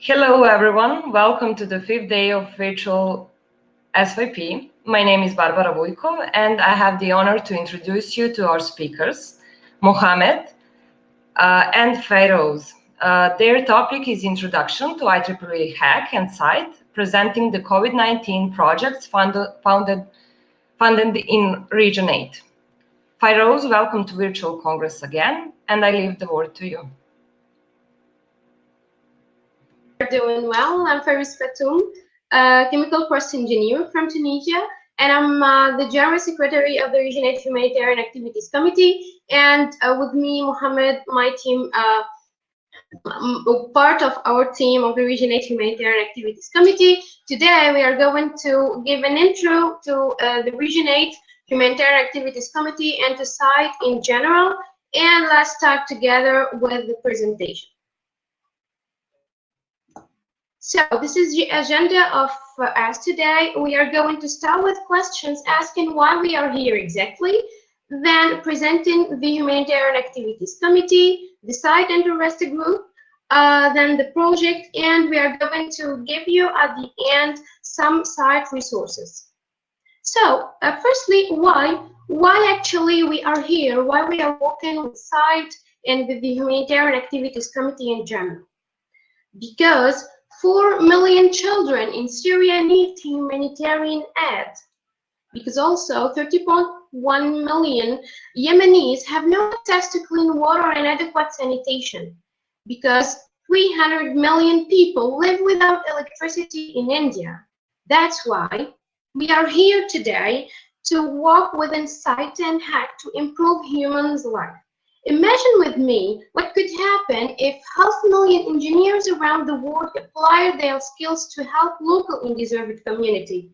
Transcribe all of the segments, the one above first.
Hello, everyone. Welcome to the fifth day of virtual SYP. My name is Barbara Vujkov, and I have the honor to introduce you to our speakers, Mohammed and Fairouz. Their topic is Introduction to IEEE HAC and SIGHT, presenting the COVID-19 projects funded in Region 8. Fairouz, welcome to Virtual Congress again, and I leave the word to you. Doing well. I'm Fairouz Fattoum, chemical process engineer from Tunisia, and I'm the General Secretary of the Region 8 Humanitarian Activities Committee. And with me, Mohammed, my team, part of our team of the Region 8 Humanitarian Activities Committee. Today, we are going to give an intro to the Region 8 Humanitarian Activities Committee and to SIGHT in general. And let's start together with the presentation. So this is the agenda of us today. We are going to start with questions asking why we are here exactly, then presenting the Humanitarian Activities Committee, the SIGHT interested group, then the project, and we are going to give you at the end some SIGHT resources. So firstly, why actually we are here, why we are working with SIGHT and with the Humanitarian Activities Committee in general? Because 4 million children in Syria need humanitarian aid, because also 30.1 million Yemenis have no access to clean water and adequate sanitation, because 300 million people live without electricity in India. That's why we are here today to work within SIGHT and HAC to improve humans' life. Imagine with me what could happen if 500,000 engineers around the world applied their skills to help local undeserved community.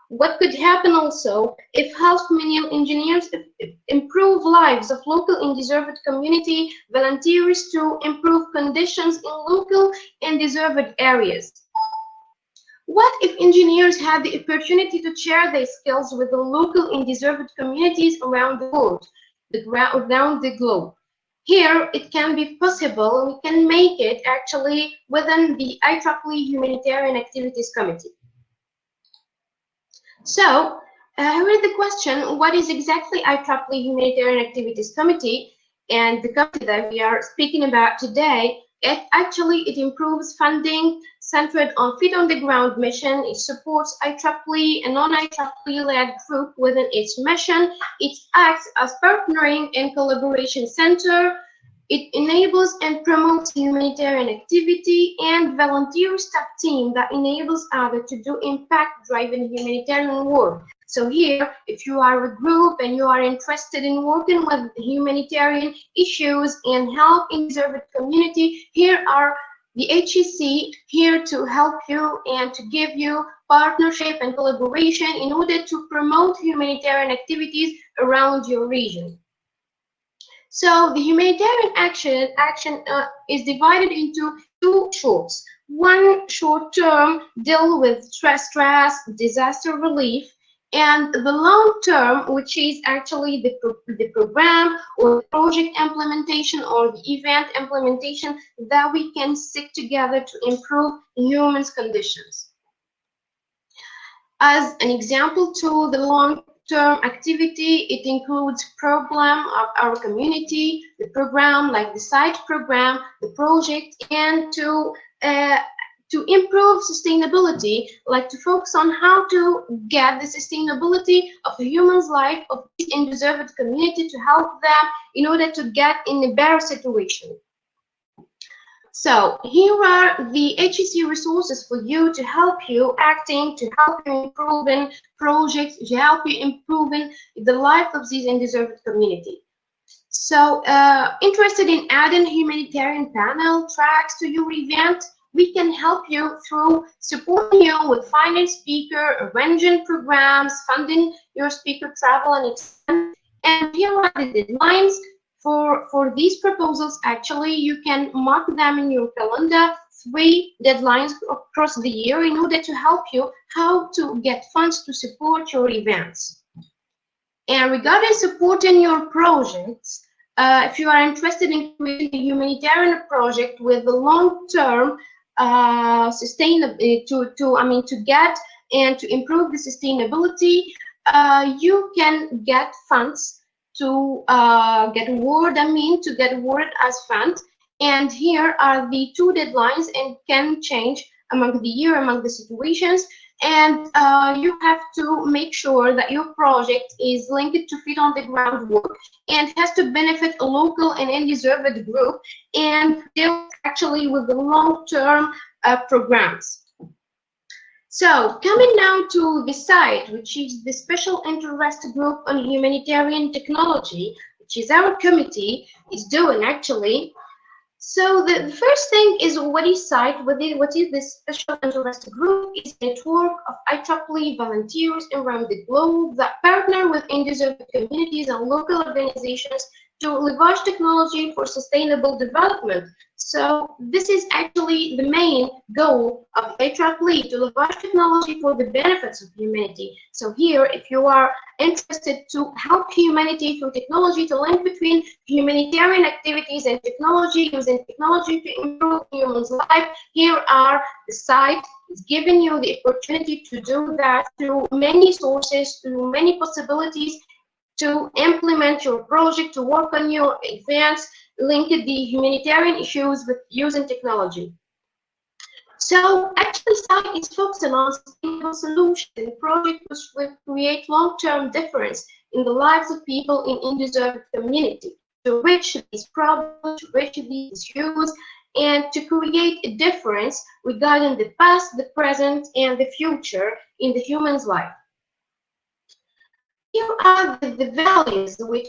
What could happen also if 500,000 engineers improve lives of local undeserved community volunteers to improve conditions in local undeserved areas? What if engineers had the opportunity to share their skills with the local undeserved communities around the world? Around the globe. Here, it can be possible. We can make it actually within the IEEE Humanitarian Activities Committee. So, here is the question: what is exactly IEEE Humanitarian Activities Committee? And the committee that we are speaking about today, it improves funding centered on feet on the ground mission. It supports IEEE and non-IEEE led group within its mission. It acts as partnering and collaboration center. It enables and promotes humanitarian activity and volunteer staff team that enables others to do impact-driven humanitarian work. So here, if you are a group and you are interested in working with humanitarian issues and help in deserved community, here are the HEC here to help you and to give you partnership and collaboration in order to promote humanitarian activities around your region. So the humanitarian action is divided into two shorts. One short term deal with stress, disaster relief, and the long term, which is actually the program or the project implementation or the event implementation that we can stick together to improve humans' conditions. As an example to the long-term activity, it includes program of our community, the program like the SIGHT program, the project, and to improve sustainability, like to focus on how to get the sustainability of the human's life of this undeserved community to help them in order to get in a better situation. So here are the HEC resources for you to help you acting, to help you improving projects, to help you improving the life of this undeserved community. So interested in adding humanitarian panel tracks to your event? We can help you through supporting you with finding speaker, arranging programs, funding your speaker travel and expense. And here are the deadlines for these proposals. Actually, you can mark them in your calendar, 3 deadlines across the year in order to help you how to get funds to support your events. And regarding supporting your projects, if you are interested in creating a humanitarian project with the long-term to get and to improve the sustainability, you can get funds to get awarded as funds. And here are the two deadlines, and can change among the year, among the situations. And you have to make sure that your project is linked to feet on the ground work and has to benefit a local and undeserved group, and deal actually with the long-term programs. So coming now to the SIGHT, which is the Special Interest Group on Humanitarian Technology, which is our committee is doing actually. So the first thing is, what is SIGHT? What is this Special Interest Group? It's a network of IEEE volunteers around the globe that partner with undeserved communities and local organizations to leverage technology for sustainable development. So this is actually the main goal of IEEE, to leverage technology for the benefits of humanity. So here, if you are interested to help humanity through technology, to link between humanitarian activities and technology, using technology to improve humans' life, here are the site. It's giving you the opportunity to do that through many sources, through many possibilities, to implement your project, to work on your advanced, link the humanitarian issues with using technology. So actually, SIGHT is focusing on sustainable solutions and projects which will create long-term difference in the lives of people in undeserved community, to reach these problems, to reach these issues, and to create a difference regarding the past, the present, and the future in the human's life. Here are the values which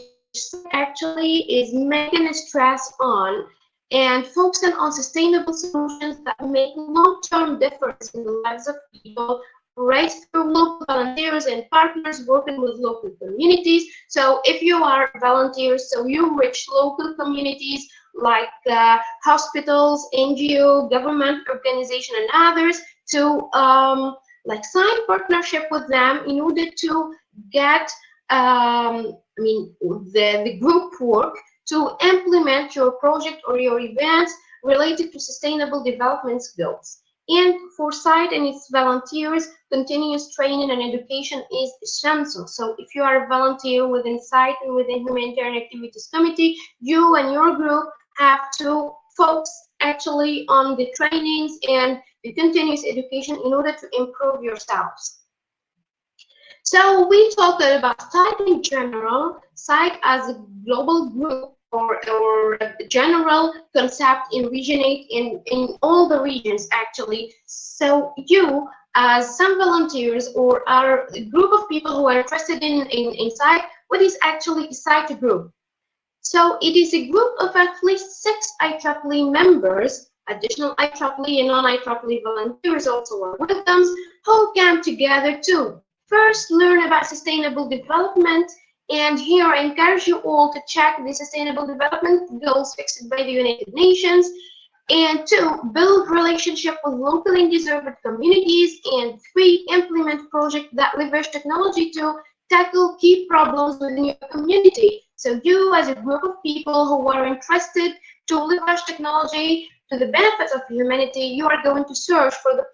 actually is making a stress on, and focusing on sustainable solutions that make long-term difference in the lives of people, raised through local volunteers and partners working with local communities. So if you are volunteers, so you reach local communities like hospitals, NGO, government organization, and others, to like sign partnership with them in order to get the group work to implement your project or your events related to sustainable development goals. And for SIGHT and its volunteers, continuous training and education is essential. So if you are a volunteer within SIGHT and within Humanitarian Activities Committee, you and your group have to focus actually on the trainings and the continuous education in order to improve yourselves. So we talked about SIGHT in general, SIGHT as a global group or a general concept originate in all the regions actually. So you, as some volunteers or are a group of people who are interested in SIGHT, what is actually a SIGHT group? So it is a group of at least 6 IEEE members, additional IEEE and non-IEEE volunteers also are with them, who come together to first learn about sustainable development. And here I encourage you all to check the Sustainable Development Goals fixed by the United Nations, and 2, build relationship with local and deserved communities, and 3, implement projects that leverage technology to tackle key problems within your community. So you, as a group of people who are interested to leverage technology to the benefits of humanity, you are going to search for the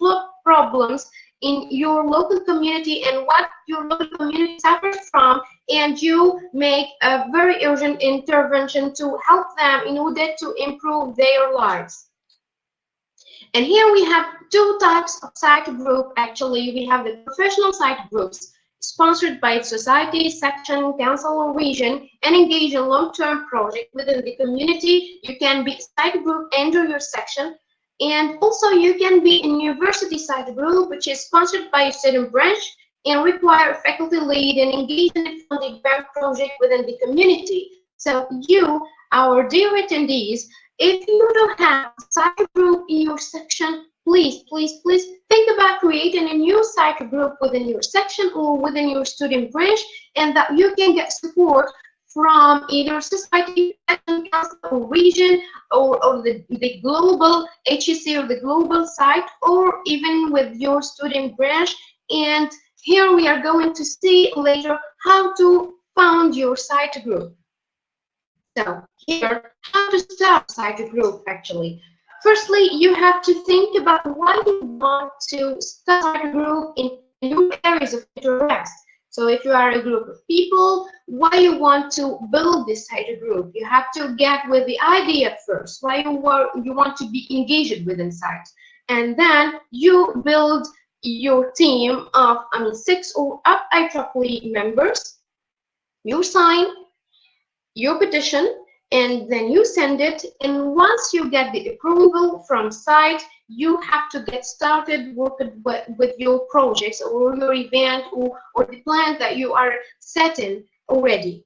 problems in your local community and what your local community suffers from, and you make a very urgent intervention to help them in order to improve their lives. And here we have 2 types of SIGHT group. Actually, we have the professional SIGHT groups, sponsored by society, section, council, or region, and engage in long-term project within the community. You can be a SIGHT group under your section. And also you can be a university SIGHT group, which is sponsored by a student branch and require a faculty lead and engage in a funded grant project within the community. So you, our dear attendees, if you don't have a SIGHT group in your section, please think about creating a new SIGHT group within your section or within your student branch, and that you can get support from either society, council, or region, or the global HEC or the global site, or even with your student branch. And here we are going to see later how to found your SIGHT group. So here, how to start SIGHT group actually. Firstly, you have to think about why you want to start a group in your areas of interest. So if you are a group of people, why you want to build this type of group? You have to get with the idea first, why you want to be engaged with insight. And then you build your team of, 6 or up IEEE members. You sign your petition, and then you send it, and once you get the approval from site, you have to get started working with your projects or your event or the plan that you are setting already.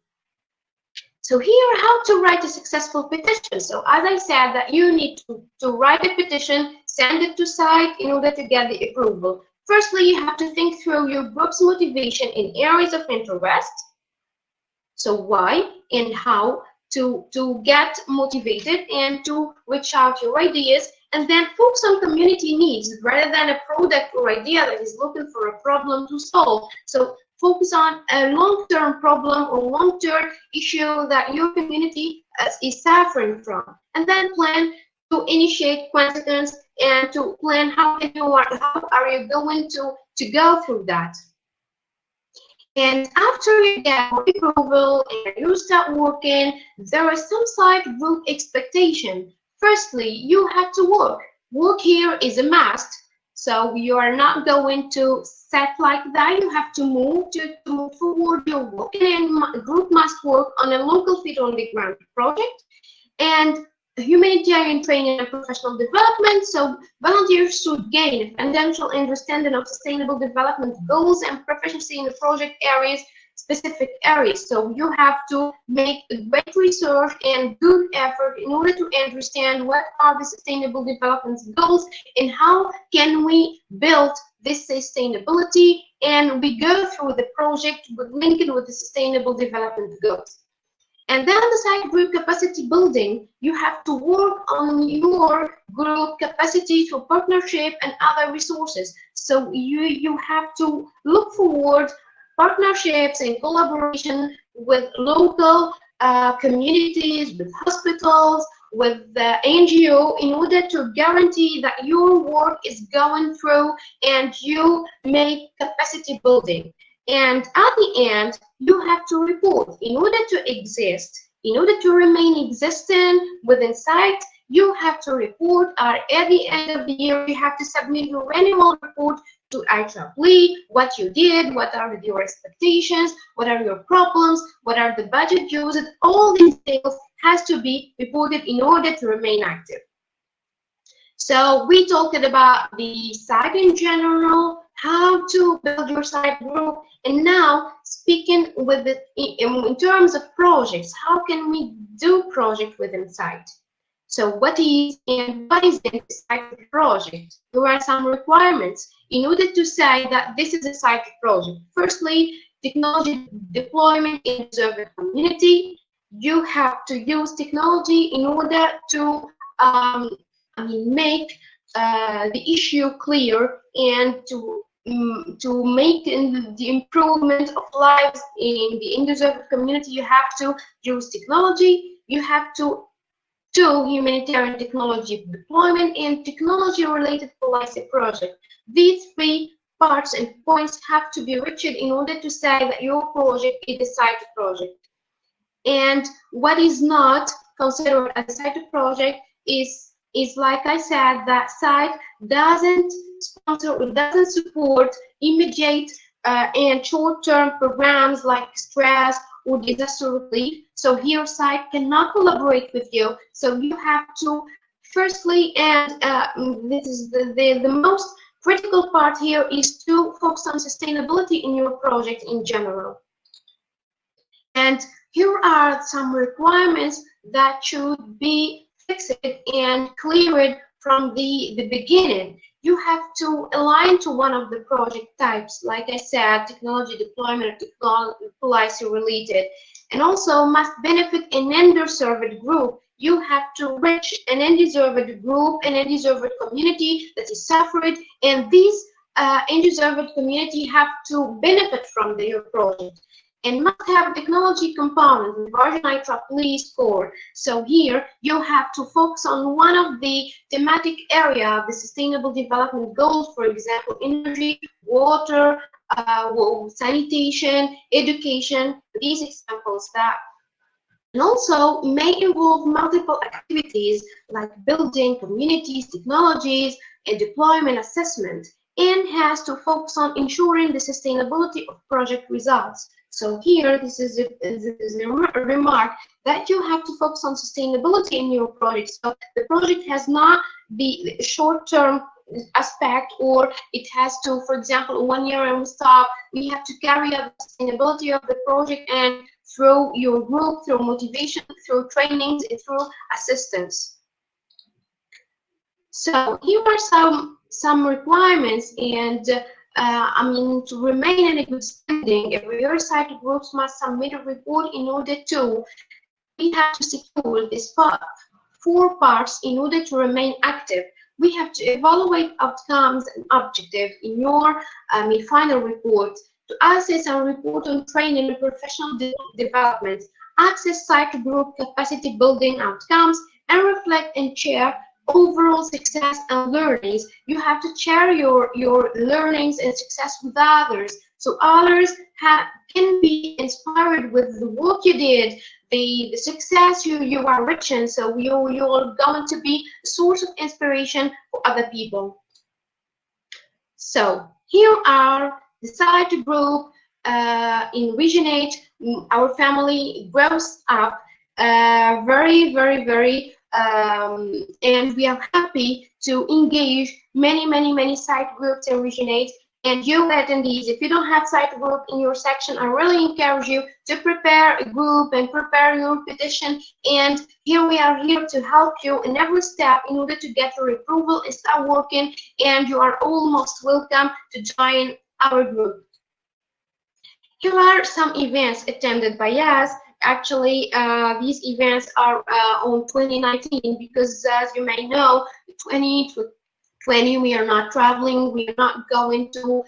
So here, how to write a successful petition. So as I said, that you need to write a petition, send it to site in order to get the approval. Firstly, you have to think through your group's motivation in areas of interest. So why and how to get motivated and to reach out your ideas, and then focus on community needs rather than a product or idea that is looking for a problem to solve. So focus on a long-term problem or long-term issue that your community is suffering from, and then plan to initiate consequence and to plan how are you going to go through that. And after you get approval and you start working, there are some side group expectation. Firstly, you have to work. Work here is a must. So you are not going to set like that. You have to move forward your work. And group must work on a local feet on the ground project. And humanitarian training and professional development. So volunteers should gain a fundamental understanding of sustainable development goals and proficiency in the project areas, specific areas. So you have to make a great research and good effort in order to understand what are the sustainable development goals and how can we build this sustainability, and we go through the project with linking with the sustainable development goals. And then the side group capacity building, you have to work on your group capacity through partnership and other resources. So you have to look forward partnerships and collaboration with local communities, with hospitals, with the NGO, in order to guarantee that your work is going through and you make capacity building. And at the end, you have to report. In order to exist, in order to remain existent within site, you have to report. At the end of the year, you have to submit your annual report to IEEE, what you did, what are your expectations, what are your problems, what are the budget used. All these things has to be reported in order to remain active. So we talked about the site in general, how to build your site group, and now speaking with it in terms of projects, how can we do project within site? So what is the site project? There are some requirements in order to say that this is a site project. Firstly, technology deployment in the server community. You have to use technology in order to make the issue clear and to make the improvement of lives in the underserved community. You have to use technology. You have to do humanitarian technology deployment and technology-related policy project. These three parts and points have to be reached in order to say that your project is a site project. And what is not considered as a site project is like I said, that site doesn't sponsor or doesn't support immediate and short-term programs like stress or disaster relief. So here site cannot collaborate with you. So you have to firstly, and this is the most critical part here, is to focus on sustainability in your project in general. And here are some requirements that should be fixed and cleared from the beginning. You have to align to one of the project types, like I said, technology deployment or policy related, and also must benefit an underserved group. You have to reach an undeserved group, an undeserved community that is suffering, and these undeserved community have to benefit from your project. and must have a technology component with version IEEE score. So here you have to focus on one of the thematic area of the Sustainable Development Goals, for example, energy, water, sanitation, education, these examples that. And also may involve multiple activities like building, communities, technologies, and deployment assessment, and has to focus on ensuring the sustainability of project results. So here, this is a remark that you have to focus on sustainability in your project. So the project has not the short-term aspect, or it has to, for example, 1 year and we stop. We have to carry out the sustainability of the project and through your group, through motivation, through trainings, and through assistance. So here are some requirements, and to remain in a good standing, every year site groups must submit a report in order to, we have to secure this part, 4 parts in order to remain active. We have to evaluate outcomes and objectives in your final report, to assess and report on training and professional development, access site group capacity building outcomes, and reflect and share overall success and learnings. You have to share your learnings and success with others, so others can be inspired with the work you did, the success you are reaching. So you're going to be a source of inspiration for other people. So here are the site group in Regionate. Our family grows up very, and we are happy to engage many site groups in Regionate. And you attendees, if you don't have site group in your section, I really encourage you to prepare a group and prepare your petition. And here we are here to help you in every step in order to get your approval and start working. And you are almost welcome to join our group. Here are some events attended by us. Actually, these events are on 2019 because, as you may know, 2020 we are not traveling, we are not going to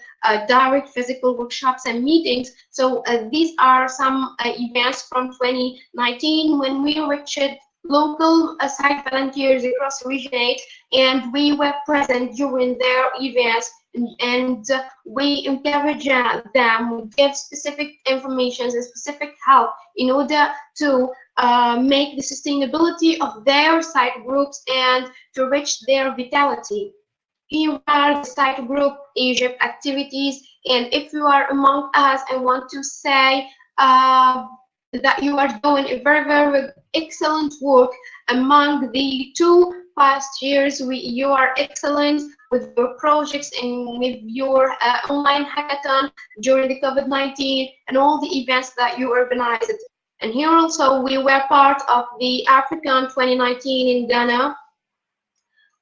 direct physical workshops and meetings. So these are some events from 2019 when we reached local site volunteers across Regionate, and we were present during their events, and we encourage them, we give specific information and specific help in order to make the sustainability of their site groups and to reach their vitality. Here are the site group Egypt activities, and if you are among us, I want to say that you are doing a very excellent work. Among the 2 past years, you are excellent with your projects and with your online hackathon during the COVID-19 and all the events that you organized. And here also we were part of the African 2019 in Ghana,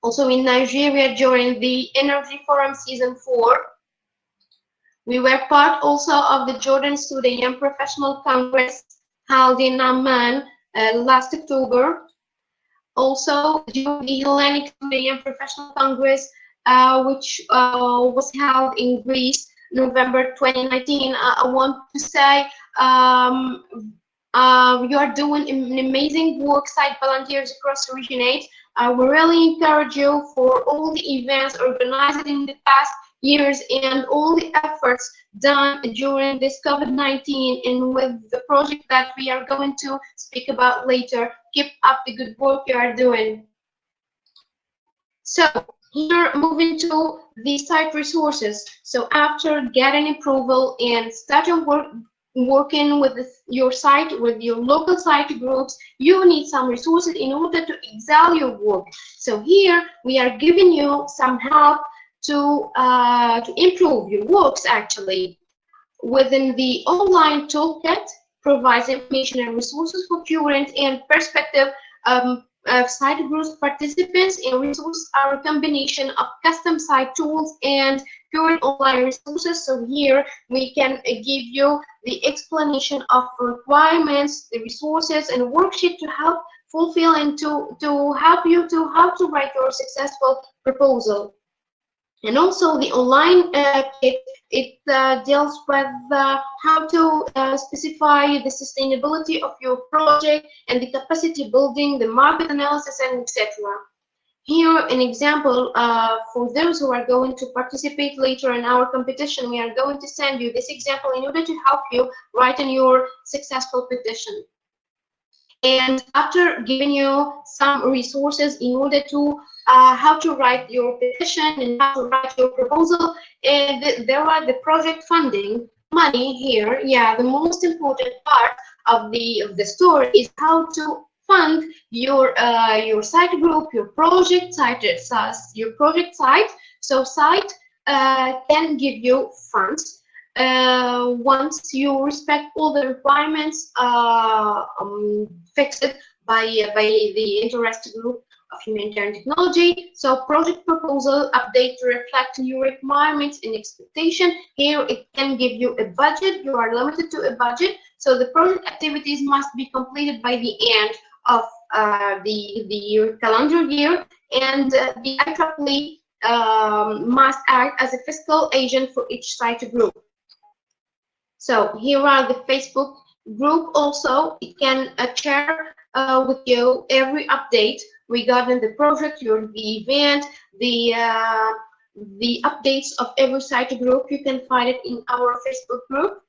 also in Nigeria during the Energy Forum Season 4. We were part also of the Jordan Sudan Professional Congress held in Amman last October. Also, during the Hellenic Sudan Professional Congress, which was held in Greece, November 2019. I want to say you are doing an amazing work, site volunteers across Regionate. We really encourage you for all the events organized in the past years and all the efforts done during this COVID-19 and with the project that we are going to speak about later. Keep up the good work you are doing. So here, moving to the site resources. So after getting approval and starting working with your site, with your local site groups, you need some resources in order to excel your work. So here we are giving you some help to improve your works. Actually, within the online toolkit provides information and resources for current and prospective site groups participants, and resources are a combination of custom site tools and current online resources. So here we can give you the explanation of requirements, the resources, and worksheet to help fulfill and to help you to how to write your successful proposal. And also the online kit, it deals with how to specify the sustainability of your project and the capacity building, the market analysis, and etc. Here, an example for those who are going to participate later in our competition, we are going to send you this example in order to help you write in your successful petition. And after giving you some resources in order to how to write your petition and how to write your proposal, and there are the project funding money here. Yeah, the most important part of the story is how to fund your site group, your project site, your project site. So site can give you funds once you respect all the requirements fixed by the interested group of Humanitarian Technology. So project proposal update to reflect new requirements and expectation. Here it can give you a budget. You are limited to a budget. So the project activities must be completed by the end of the calendar year, and the IEEE must act as a fiscal agent for each site group. So here are the Facebook group. Also, it can share with you every update regarding the project, the event, the updates of every site group. You can find it in our Facebook group.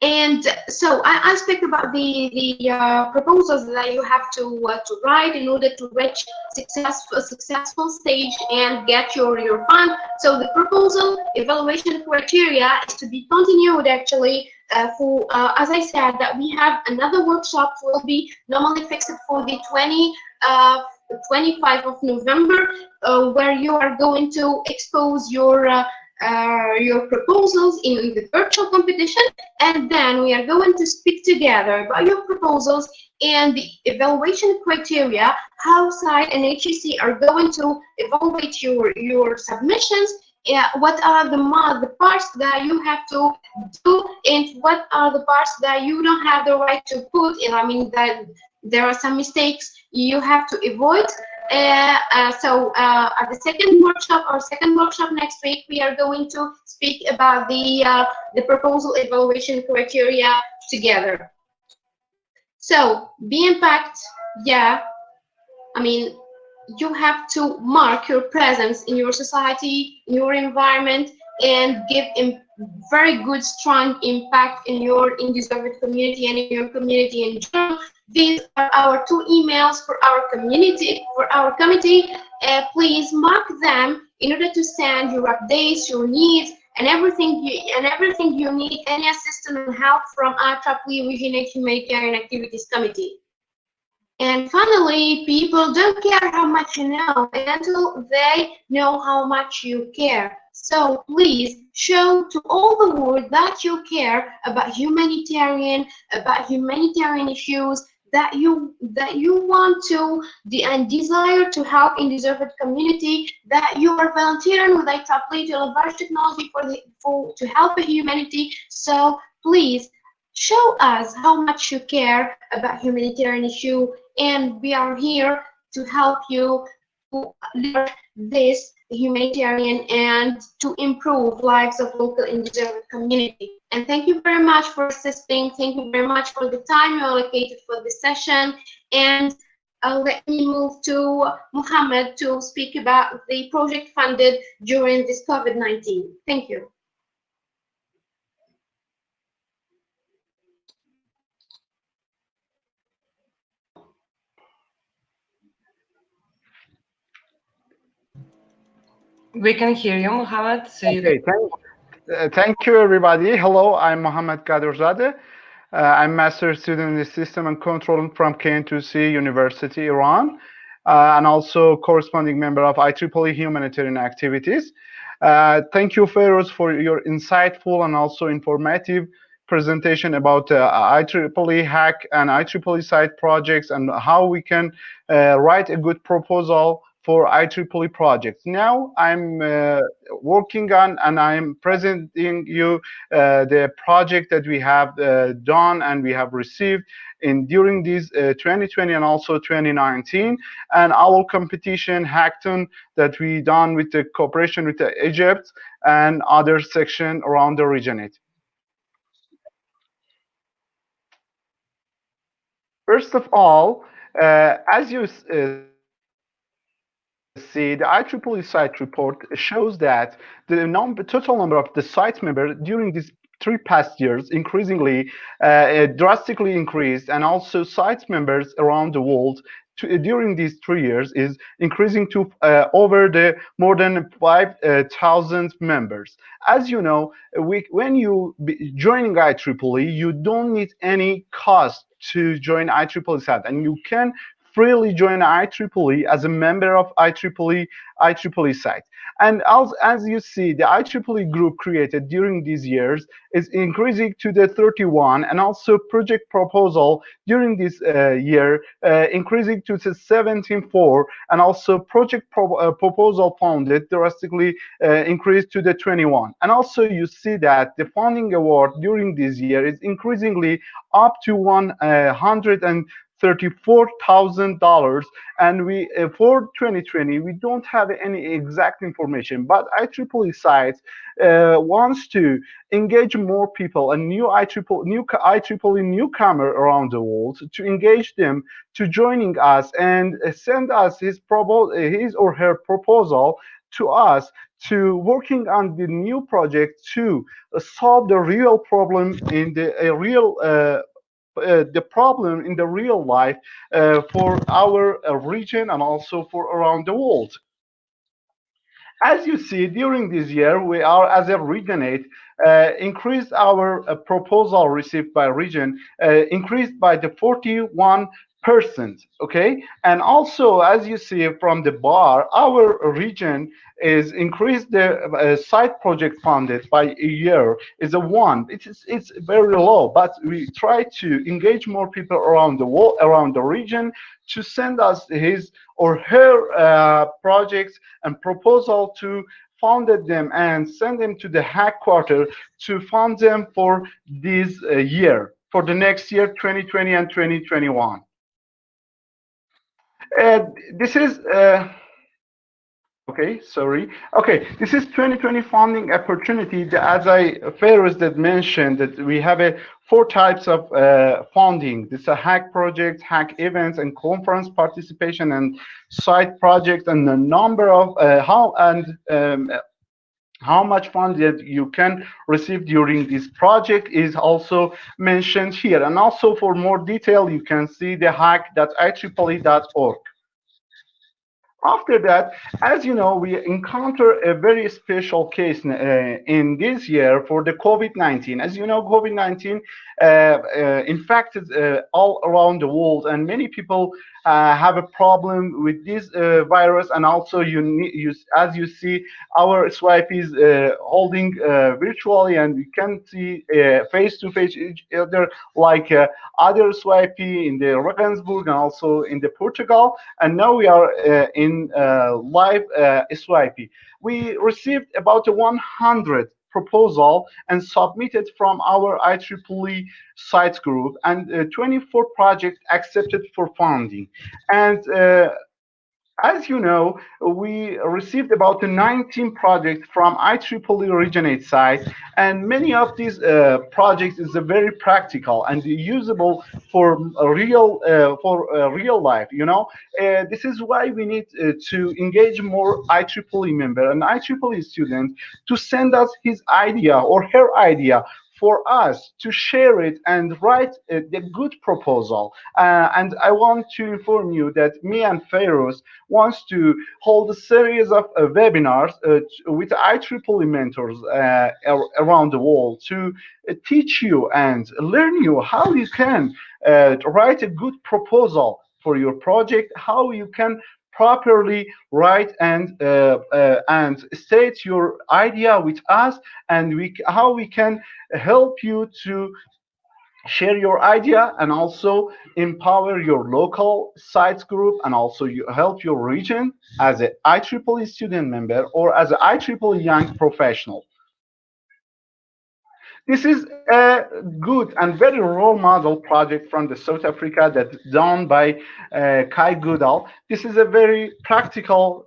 And so I speak about the proposals that you have to write in order to reach successful stage and get your fund. So the proposal evaluation criteria is to be continued actually for as I said, that we have another workshop will be normally fixed for the 25th of November, where you are going to expose your proposals in the virtual competition, and then we are going to speak together about your proposals and the evaluation criteria, how SIGHT and HEC are going to evaluate your submissions. What are the parts that you have to do, and what are the parts that you don't have the right to put in? I mean, that there are some mistakes you have to avoid. So at the second workshop next week, we are going to speak about the proposal evaluation criteria together. So be impact, yeah. I mean, you have to mark your presence in your society, in your environment, and give a very good, strong impact in your undeserved community and in your community in general. These are our 2 emails for our community, for our committee. Please mark them in order to send your updates, your needs, and everything you need, any assistance and help from IEEE Regional Humanitarian Activities Committee. And finally, people don't care how much you know until they know how much you care. So please show to all the world that you care about humanitarian issues, that you want to and desire to help in deserved community, that you are volunteering with IEEE to leverage technology to help humanity. So please show us how much you care about humanitarian issue, and we are here to help you to learn this humanitarian and to improve lives of local undeserved community. And thank you very much for assisting. Thank you very much for the time you allocated for this session. And let me move to Mohammed to speak about the project funded during this COVID-19. Thank you. We can hear you, Mohammed. So okay, thank you, everybody. Hello, I'm Mohammed Ghaderzadeh. I'm master's student in System and Control from KN2C University, Iran, and also corresponding member of IEEE Humanitarian Activities. Thank you, Fairouz, for your insightful and also informative presentation about IEEE HAC and IEEE SIGHT projects and how we can write a good proposal for IEEE projects. Now I'm working on and I'm presenting you the project that we have done and we have received. during these 2020 and also 2019. And our competition Hackton that we done with the cooperation with the Egypt and other section around the region. First of all, as you see, the IEEE site report shows that the total number of the site members during these 3 past years increasingly drastically increased, and also site members around the world during these 3 years is increasing to over the more than 5,000 members. As you know, when you joining IEEE, you don't need any cost to join IEEE site, and you can freely join IEEE as a member of IEEE site. And as you see, the IEEE group created during these years is increasing to the 31, and also project proposal during this year increasing to the 17.4, and also project proposal funded drastically increased to the 21. And also you see that the funding award during this year is increasingly up to $134,000, and we for 2020 we don't have any exact information, but IEEE site wants to engage more people and new IEEE newcomer around the world, to engage them to joining us and send us his or her proposal to us, to working on the new project to solve the real problem in the the problem in the real life for our region and also for around the world. As you see, during this year, we are, as a regionate, increased our proposal received by region, increased by the 41%, okay? And also, as you see from the bar, our region is increased the site project funded by a year is a 1. It's very low, but we try to engage more people around the world, around the region, to send us his or her projects and proposal to funded them and send them to the HAC quarter to fund them for this year, for the next year, 2020 and 2021. This is okay, sorry. Okay, this is 2020 funding opportunity. As Fairouz that mentioned, that we have 4 types of funding. This is a HAC project, HAC events, and conference participation, and site project, and the number of how much funded you can receive during this project is also mentioned here. And also for more detail, you can see the hack.ieee.org. After that, as you know, we encounter a very special case in this year for the COVID-19. As you know, COVID-19 infected all around the world, and many people have a problem with this virus. And also, as you see, our swipe is holding virtually, and we can see face-to-face each other, like other swipe in the Regensburg and also in the Portugal. And now we are in live swipe. We received about 100 proposal and submitted from our IEEE sites group, and 24 projects accepted for funding. And as you know, we received about 19 projects from IEEE Regionate site, and many of these projects is very practical and usable for real life. You know, this is why we need to engage more IEEE member and IEEE student to send us his idea or her idea for us to share it and write the good proposal. And I want to inform you that me and Fairouz wants to hold a series of webinars with IEEE mentors around the world to teach you and learn you how you can write a good proposal for your project, how you can properly write and state your idea with us, and how we can help you to share your idea and also empower your local sites group, and also you help your region as an IEEE student member or as an IEEE young professional. This is a good and very role model project from the South Africa that's done by Kai Goodall. This is a very practical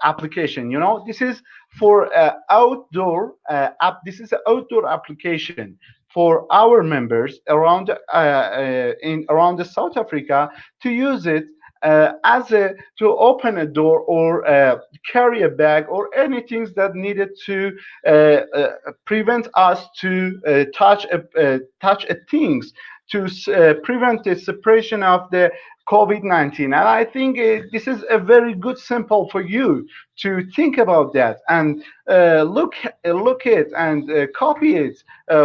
application. You know, this is for outdoor app. This is an outdoor application for our members around in around the South Africa to use it as a to open a door or carry a bag or anything that needed to prevent us to touch things to prevent the separation of the COVID-19. And I think this is a very good sample for you to think about that and look it and copy it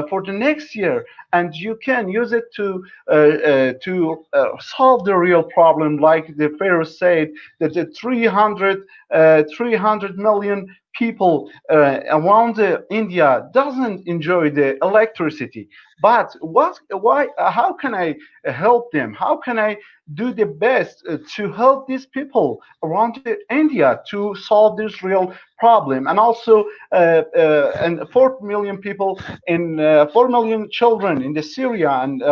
for the next year, and you can use it to solve the real problem, like the Fairouz said, that the 300 million people around India doesn't enjoy the electricity. But why? How can I help them? How can I do the best to help these people around India to solve this real problem? And also, and 4 million people in 4 million children in the Syria, and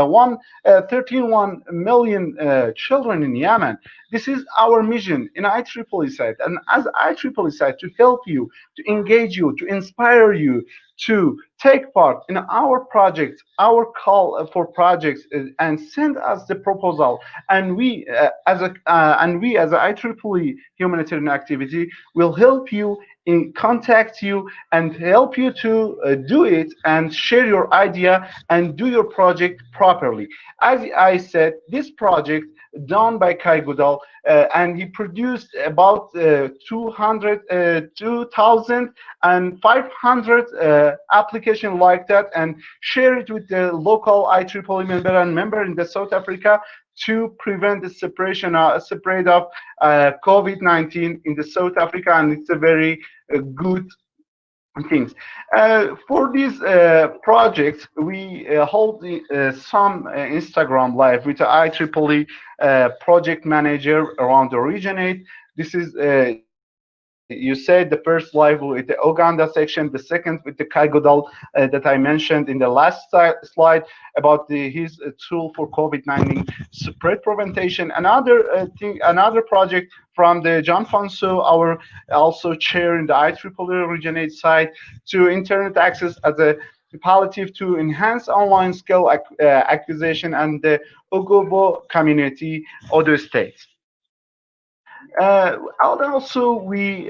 13 million children in Yemen. This is our mission in IEEE site, and as IEEE site, to help you, to engage you, to inspire you, to take part in our projects, our call for projects, and send us the proposal. And we, as a IEEE humanitarian activity, will help you in contact you and help you to do it and share your idea and do your project properly. As I said, this project done by Kai Goodall, and he produced about 2,500 application like that, and share it with the local IEEE member and member in the South Africa to prevent the spread of COVID-19 in the South Africa, and it's a very good things. For these projects, we hold some Instagram live with the IEEE project manager around the regionate. This is you said the first live with the Uganda section, the second with the Kai Goodall that I mentioned in the last slide about his tool for COVID-19 spread preventation. Another thing, another project from the John Fonso, our also chair in the IEEE regionate side, to internet access as a palliative to enhance online skill acquisition and the Ogobo community, other states. And also, we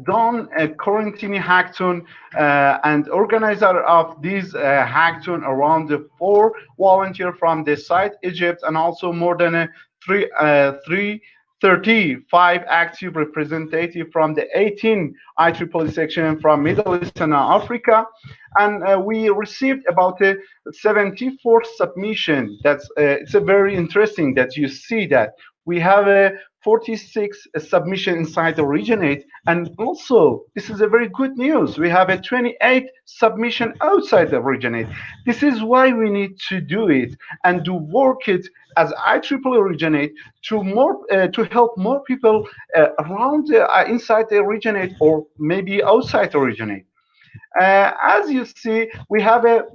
done a quarantine Hackton and organizer of this Hackton around the 4 volunteer from the site Egypt, and also more than 335 active representative from the 18 IEEE section from Middle East and Africa. And we received about 74 submission. That's it's a very interesting that you see that we have a 46 submission inside the regionate, and also this is a very good news. We have a 28 submission outside the regionate. This is why we need to do it and to work it as IEEE regionate to to help more people around inside the regionate or maybe outside the regionate. As you see, we have a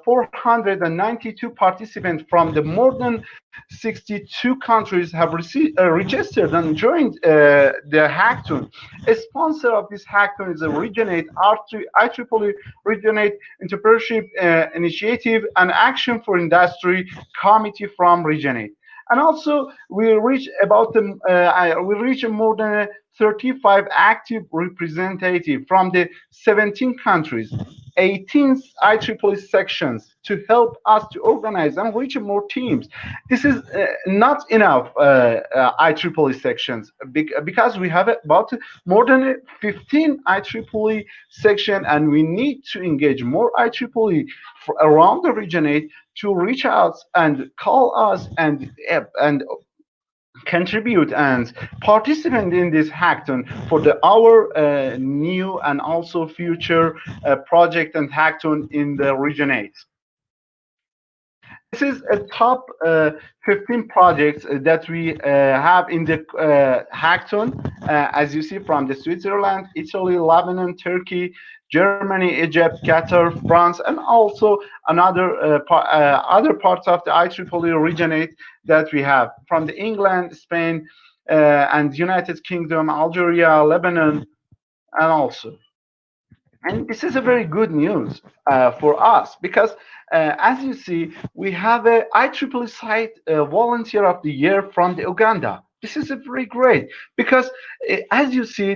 492 participants from the more than 62 countries have registered and joined the Hackton. A sponsor of this Hackton is a Regionate IEEE Regionate Entrepreneurship Initiative and Action for Industry Committee from Regionate. And also, we reach more than 35 active representatives from the 17 countries, 18 IEEE sections to help us to organize and reach more teams. This is not enough IEEE sections because we have about more than 15 IEEE section, and we need to engage more IEEE around the regionate to reach out and call us and contribute and participate in this hackathon for our new and also future project and hackathon in the regionate. is a top 15 projects that we have in the Hackton, as you see, from the Switzerland, Italy, Lebanon, Turkey, Germany, Egypt, Qatar, France, and also another other parts of the IEEE regionate that we have from the England, Spain, and United Kingdom, Algeria, Lebanon, and also. And this is a very good news for us because, as you see, we have a IEEE site Volunteer of the Year from the Uganda. This is a very great because, as you see,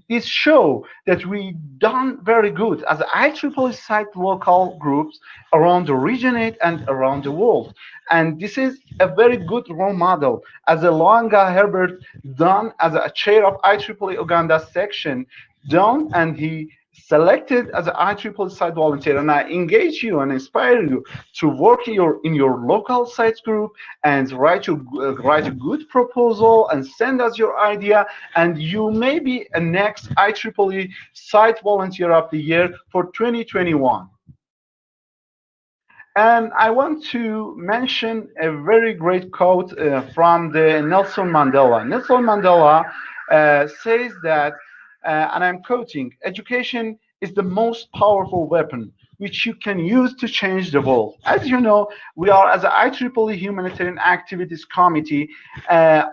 this show that we done very good as IEEE site local groups around the regionate and around the world. And this is a very good role model as a Loanga Herbert done as a chair of IEEE Uganda section done, and he selected as an IEEE site volunteer. And I engage you and inspire you to work in your local site group and write a good proposal and send us your idea, and you may be a next IEEE site volunteer of the year for 2021. And I want to mention a very great quote from the Nelson Mandela. Nelson Mandela says that, and I'm quoting, education is the most powerful weapon which you can use to change the world. As you know, we are, as a IEEE Humanitarian Activities Committee,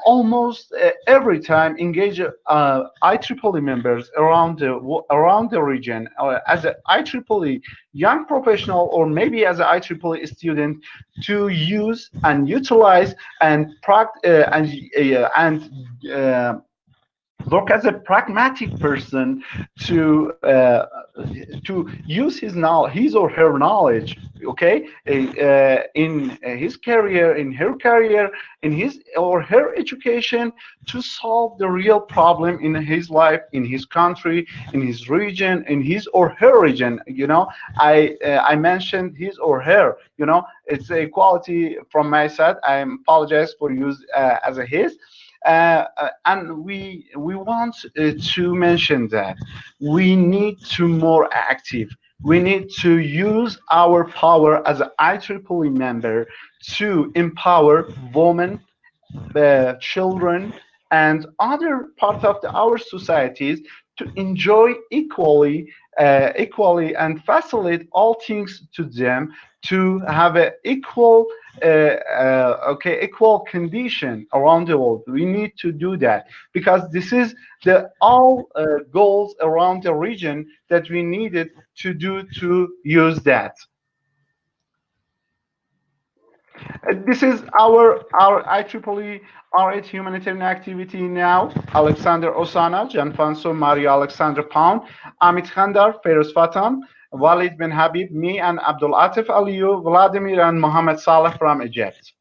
almost every time engage IEEE members around the region, as an IEEE young professional, or maybe as an IEEE student, to use and utilize and work as a pragmatic person to use his or her knowledge, okay, in his career, in her career, in his or her education, to solve the real problem in his life, in his country, in his region, in his or her region. You know, I mentioned his or her. You know, it's a quality from my side. I apologize for use as a his. And we want to mention that we need to more active. We need to use our power as an IEEE member to empower women, children, and other parts of our societies to enjoy equally and facilitate all things to them, to have an equal condition around the world. We need to do that because this is the all goals around the region that we needed to do to use that. This is our IEEE R8 humanitarian activity now. Alexander Osana, Gianfanso Mario Alexander Pound, Amit Khandar, Fairouz Fattoum, Walid bin Habib, me, and Abdul Atif Aliyu, Vladimir, and Mohammed Saleh from Egypt.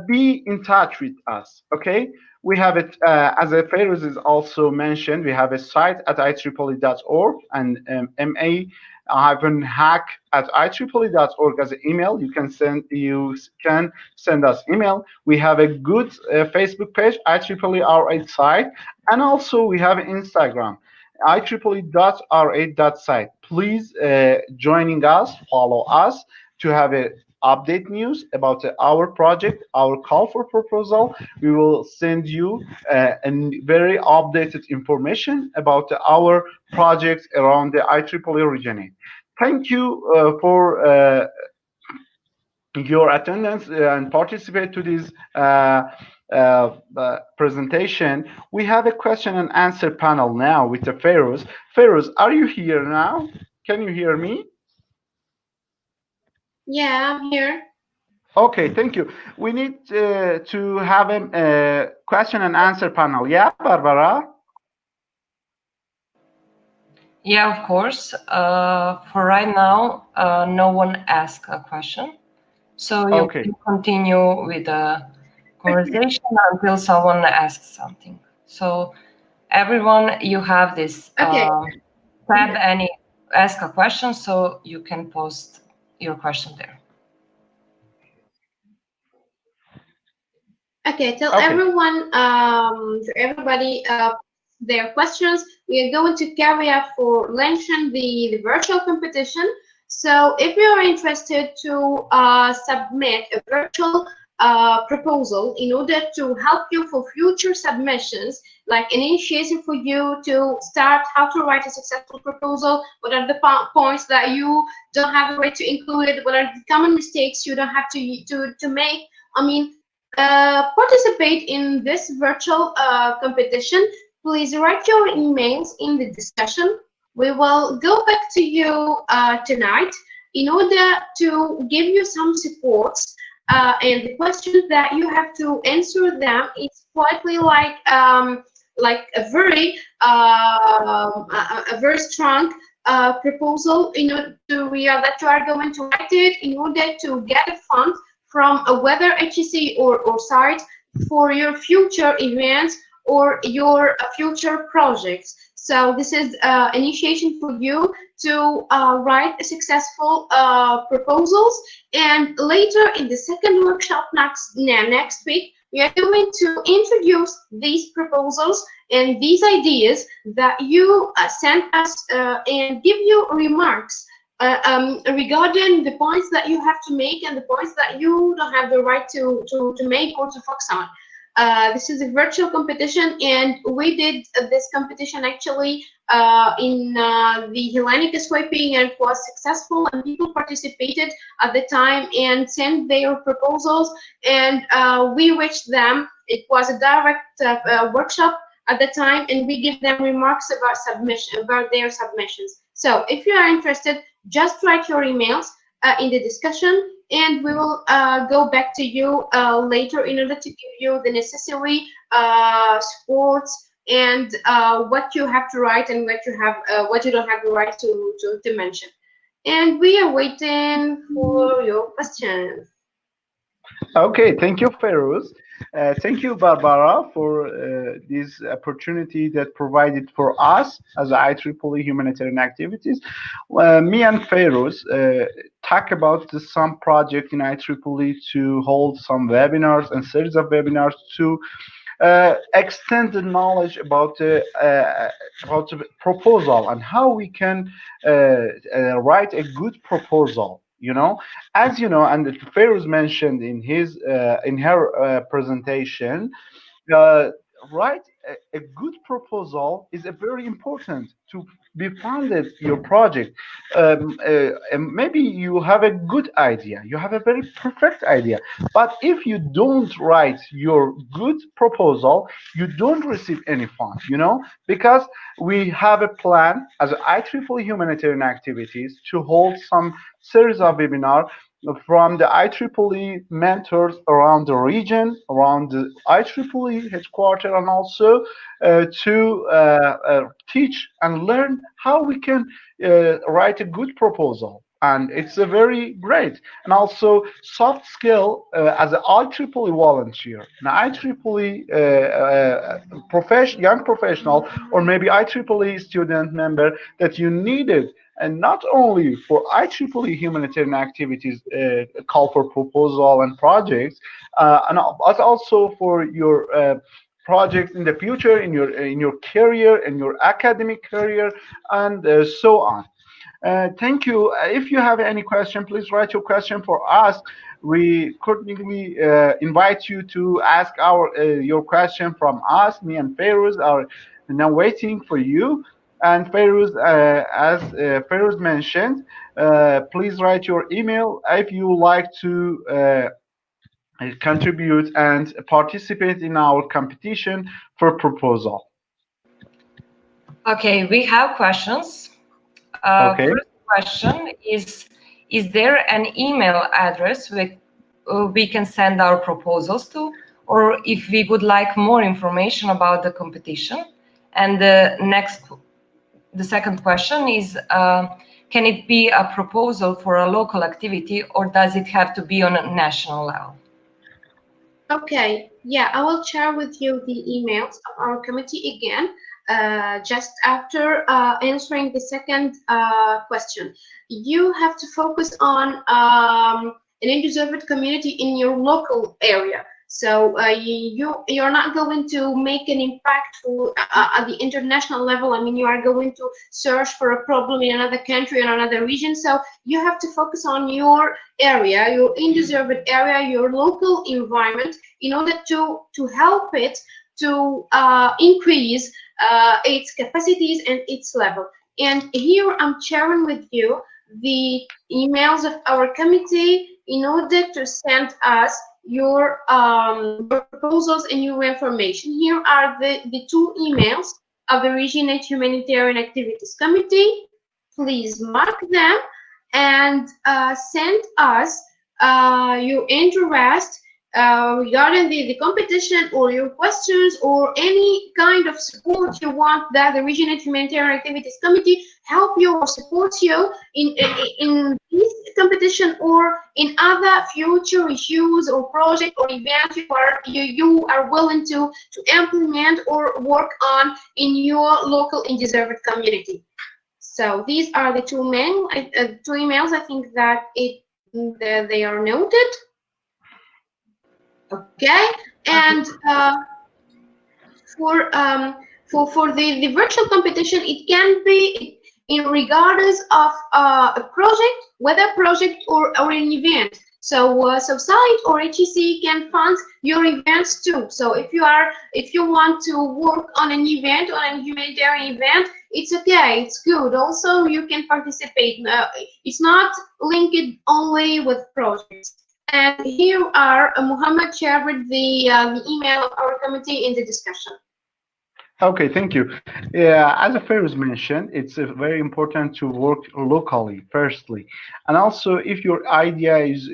Be in touch with us, okay? We have it, as Fairouz is also mentioned, we have a site at IEEE.org and MA-hack at IEEE.org as an email. You can send us email. We have a good Facebook page, IEEE R8vSYP, and also we have Instagram, IEEE.R8.site. Please joining us, follow us to have a update news about our project, our call for proposal. We will send you very updated information about our projects around the IEEE region. Thank you for your attendance and participate to this presentation. We have a question and answer panel now with the Fairouz. Fairouz, are you here now? Can you hear me? Yeah, I'm here. Okay, thank you. We need to have a question and answer panel. Yeah, Barbara? Yeah, of course. For right now, no one asked a question. So you can continue with the conversation until someone asks something. So everyone, you have this tab and ask a question, so you can post your question there. Okay, tell everyone, to everybody, their questions. We are going to carry out for luncheon the virtual competition. So if you are interested to submit a virtual proposal in order to help you for future submissions, like an initiation for you to start how to write a successful proposal, what are the points that you don't have a way to include, what are the common mistakes you don't have to make. I mean, participate in this virtual competition. Please write your emails in the discussion. We will go back to you tonight in order to give you some supports. And the questions that you have to answer them is slightly like a very strong proposal in order to that you are going to write it in order to get a fund from whether HEC or SIGHT for your future events or your future projects. So this is initiation for you to write successful proposals. And later in the second workshop next week, we are going to introduce these proposals and these ideas that you sent us and give you remarks regarding the points that you have to make and the points that you don't have the right to make or to focus on. This is a virtual competition, and we did this competition actually in the Hellenic SYP, and it was successful, and people participated at the time and sent their proposals, and we reached them. It was a direct workshop at the time, and we give them remarks about their submissions. So if you are interested, just write your emails in the discussion, and we will go back to you later in order to give you the necessary supports and what you have to write and what you don't have the right to mention. And we are waiting for your questions. Okay, thank you, Fairouz. Thank you, Barbara, for this opportunity that provided for us as IEEE Humanitarian Activities. Me and Fairouz talk about some project in IEEE to hold some webinars and series of webinars to extend the knowledge about the proposal and how we can write a good proposal. You know, as you know, and Fairouz mentioned in her presentation, write a good proposal is a very important to be funded your project. And maybe you have a good idea, you have a very perfect idea, but if you don't write your good proposal, you don't receive any fund, you know, because we have a plan as IEEE Humanitarian Activities to hold some series of webinars from the IEEE mentors around the region, around the IEEE headquarters, and also to teach and learn how we can write a good proposal. And it's a very great, and also soft skill as an IEEE volunteer, an IEEE young professional, or maybe IEEE student member that you needed, and not only for IEEE humanitarian activities, call for proposal and projects, but also for your projects in the future, in your career, in your academic career, and so on. Thank you. If you have any question, please write your question for us. We cordially invite you to ask your question from us. Me and Fairouz are now waiting for you. And Fairouz, as Fairouz mentioned, please write your email if you like to contribute and participate in our competition for proposal. Okay, we have questions. Okay. First question is there an email address we can send our proposals to, or if we would like more information about the competition? And the second question is, can it be a proposal for a local activity, or does it have to be on a national level? Okay, yeah, I will share with you the emails of our committee again, just after answering the second question. You have to focus on an undeserved community in your local area. So you're not going to make an impact at the international level. I mean, you are going to search for a problem in another country or another region. So you have to focus on your area, your undeserved area, your local environment, in order to help it to increase its capacities and its level. And here I'm sharing with you the emails of our committee in order to send us your proposals and your information. Here are the two emails of the Regionate Humanitarian Activities Committee. Please mark them and send us your interest regarding the competition, or your questions, or any kind of support you want that the Regionate Humanitarian Activities Committee help you or support you in this competition or in other future issues or project or event you are willing to implement or work on in your local undeserved community. So these are the two emails. I think that they are noted. Okay, and for the virtual competition, it can be in regardless of a project, whether project or an event. So Psych or HEC can fund your events too. So if you want to work on an event, on a humanitarian event, it's okay, it's good. Also, you can participate. It's not linked only with projects. And here are Mohammed shared the email of our committee in the discussion. Okay, thank you. Yeah, as Fairouz mentioned, it's very important to work locally, firstly. And also, if your idea is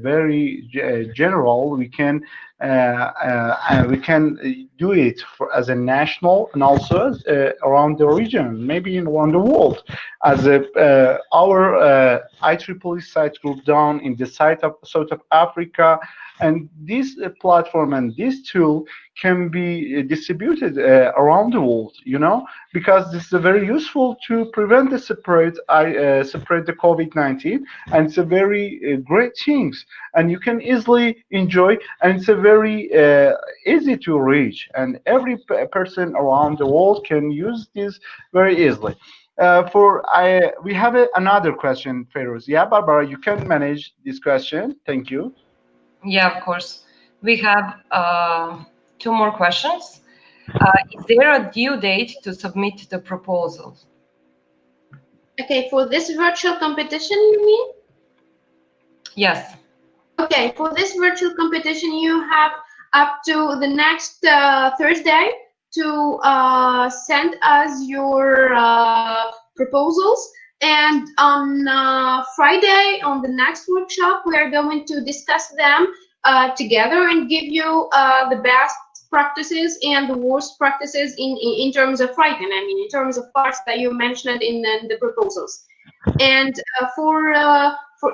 very general, we can do it as a national and also around the region, maybe around the world. As our IEEE site group down in the site of South of Africa, and this platform and this tool can be distributed around the world, because this is very useful to prevent the spread the COVID-19, and it's a very great things, and you can easily enjoy, and it's a very easy to reach, and every person around the world can use this very easily. We have another question, Fairouz. Yeah, Barbara, you can manage this question. Thank you. Yeah, of course. We have two more questions. Is there a due date to submit the proposal? Okay, for this virtual competition, you mean? Yes. Okay, for this virtual competition, you have up to the next Thursday to send us your proposals. And on Friday, on the next workshop, we are going to discuss them together and give you the best practices and the worst practices in terms of writing. I mean, in terms of parts that you mentioned in the proposals. And for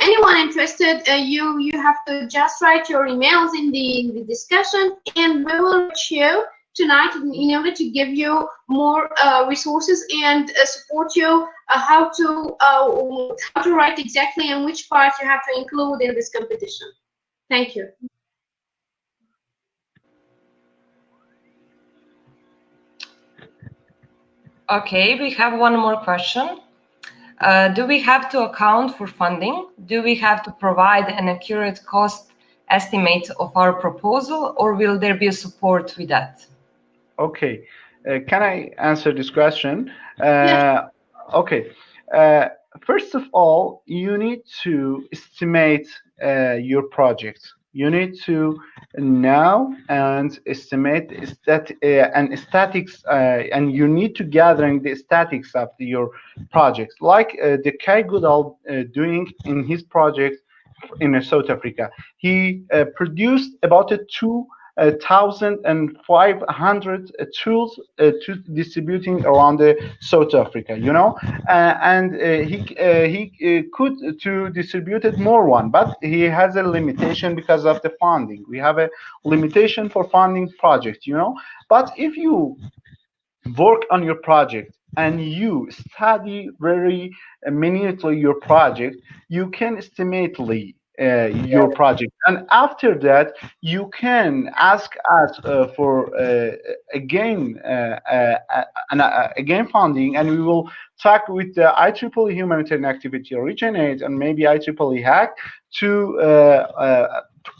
anyone interested, you have to just write your emails in the discussion, and we will reach you tonight in order to give you more resources and support you how to write exactly and which part you have to include in this competition. Thank you. Okay, we have one more question. Do we have to account for funding? Do we have to provide an accurate cost estimate of our proposal, or will there be a support with that? Okay, can I answer this question? Yeah. Okay, first of all, you need to estimate your project. You need to know and estimate and statics, and you need to gather the statics of your project, like the Kai Goodall doing in his project in South Africa. He produced about 2,500 tools to distributing around South Africa, and he could to distribute more one, but he has a limitation because of the funding. We have a limitation for funding project, but if you work on your project and you study very minutely your project, you can estimately your project, and after that you can ask us for again again funding, and we will talk with the IEEE Humanitarian Activity Originate and maybe IEEE HAC to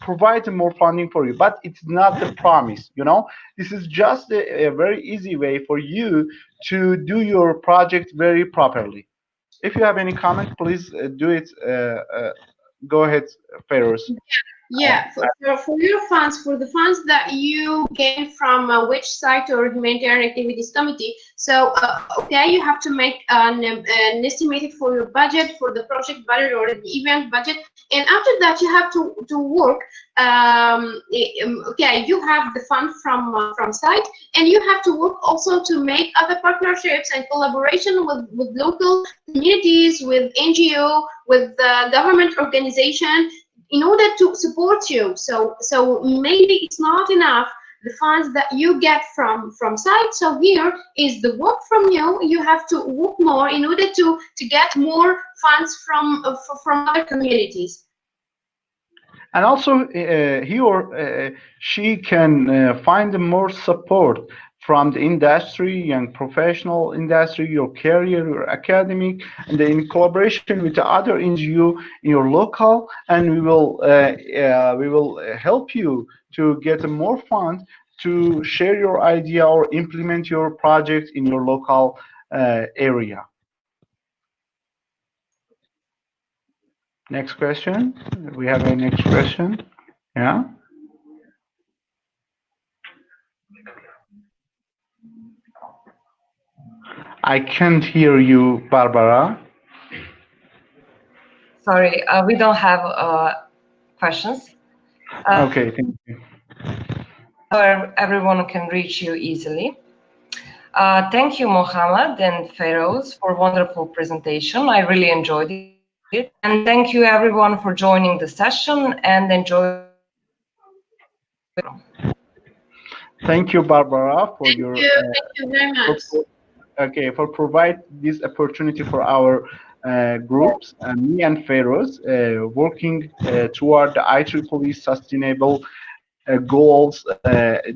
provide more funding for you. But it's not the promise, you know. This is just a very easy way for you to do your project very properly. If you have any comment, please do it. Go ahead, Fairouz. Yeah, for your funds, for the funds that you gain from which site or humanitarian activities committee. So, okay, you have to make an estimated for your budget, for the project budget or the event budget, and after that you have to work. Okay, you have the fund from site, and you have to work also to make other partnerships and collaboration with local communities, with NGO, with the government organization, in order to support you. So maybe it's not enough the funds that you get from site. So here is the work from you. You have to work more in order to get more funds from other communities. And also he or she can find more support from the industry, young professional industry, your career, your academic, and then in collaboration with the other NGO in your local, and we will help you to get more funds to share your idea or implement your project in your local area. Next question. We have a next question. Yeah. I can't hear you, Barbara. Sorry, we don't have questions. Okay, thank you. Everyone can reach you easily. Thank you, Mohammed and Fairouz, for wonderful presentation. I really enjoyed it. And thank you, everyone, for joining the session and enjoy. Thank you, Barbara, for Thank you very much. Okay, for provide this opportunity for our groups, me and Fairouz, working toward the IEEE sustainable goals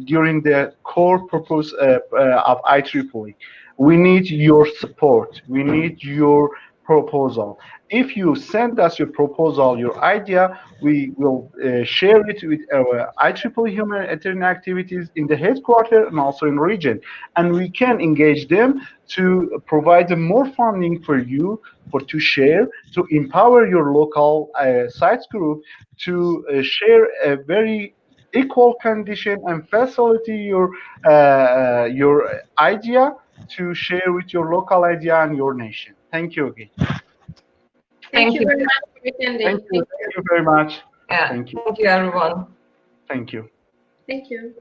during the core purpose of IEEE. We need your support. We need your proposal. If you send us your proposal, your idea, we will share it with our IEEE humanitarian activities in the headquarters and also in region. And we can engage them to provide more funding for you, to share, to empower your local sites group to share a very equal condition and facility your idea to share with your local idea and your nation. Thank you again. Thank you very much for attending. Thank you very much. Yeah. Thank you. Thank you, everyone. Thank you. Thank you.